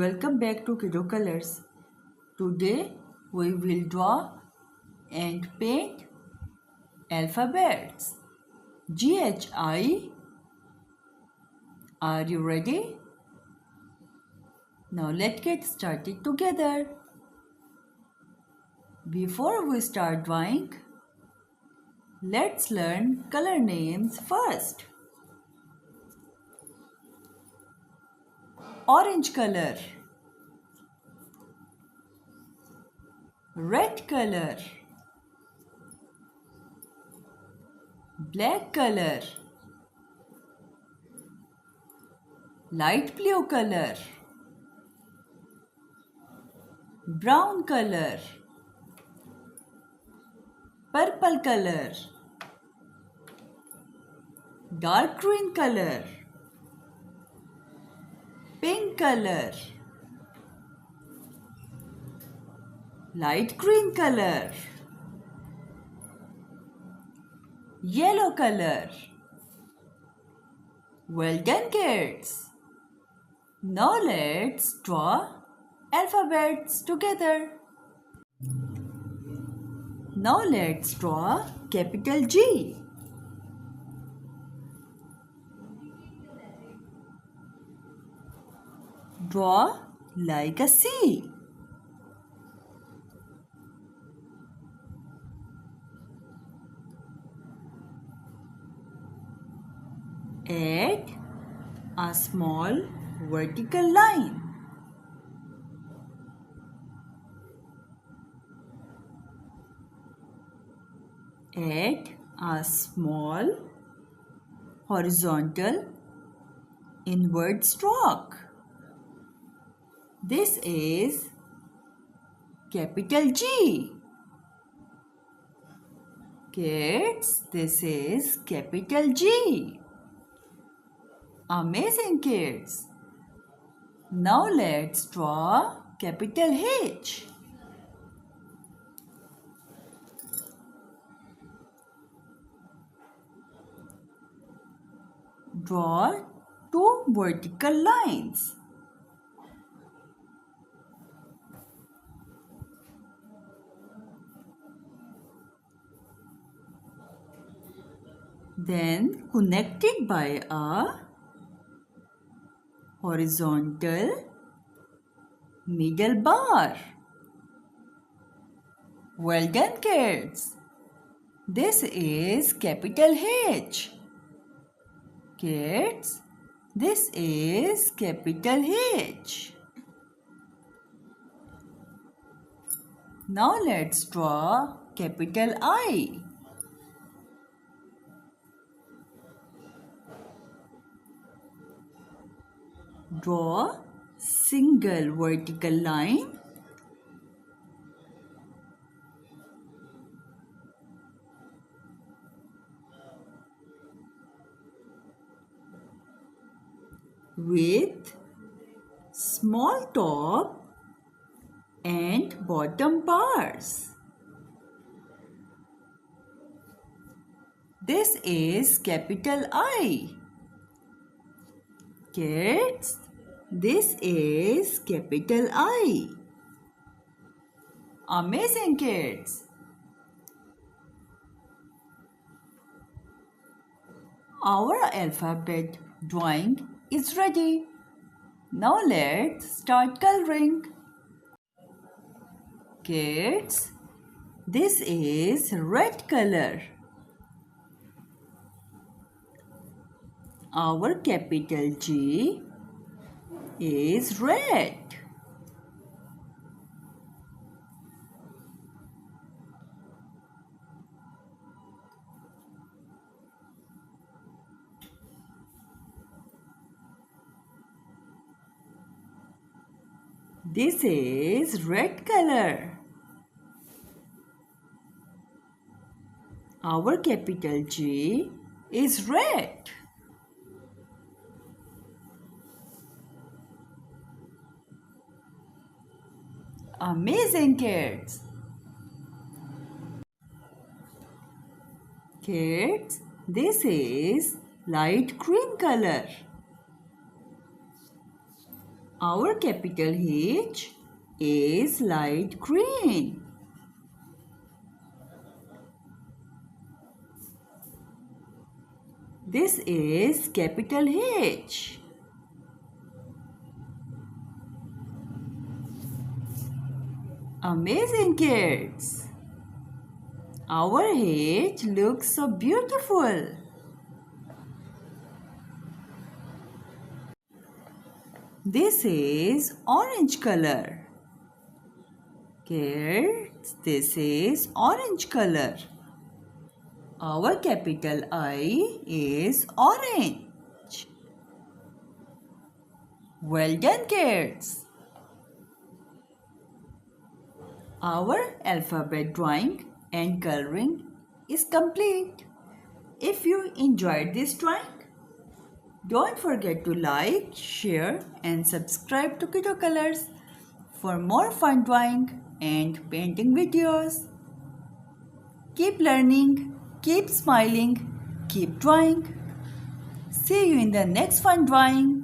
welcome back to Kiddo Colors. Today we will draw and paint alphabets. GHI. Are you ready? Now let's get started together. Before we start drawing, let's learn color names first. Orange color, red color, black color, light blue color, brown color, purple color, dark green color, pink color, light green color, yellow color. Well done, kids. Now let's draw alphabets together. Now let's draw capital G. Draw like a C. Add a small vertical line. Add a small horizontal inward stroke. This is capital G. Kids, this is capital G. Amazing, kids. Now let's draw capital H. Draw two vertical lines. Then connect it by a horizontal middle bar. Well done, kids. This is capital H. Kids, this is capital H. Now let's draw capital I. Draw single vertical line. With small top and bottom bars. This is capital I. Kids, this is capital I. Amazing, kids. Our alphabet drawing is ready. Now let's start coloring. Kids, this is red color. Our capital G is red. This is red color. Our capital G is red. Amazing, kids. Kids, this is light green color. Our capital H is light green. This is capital H. Amazing, kids! Our H looks so beautiful. This is orange color. Kids, this is orange color. Our capital I is orange. Well done, kids. Our alphabet drawing and coloring is complete. If you enjoyed this drawing, don't forget to like, share and subscribe to Kiddo Colors for more fun drawing and painting videos. Keep learning, keep smiling, keep drawing. See you in the next fun drawing.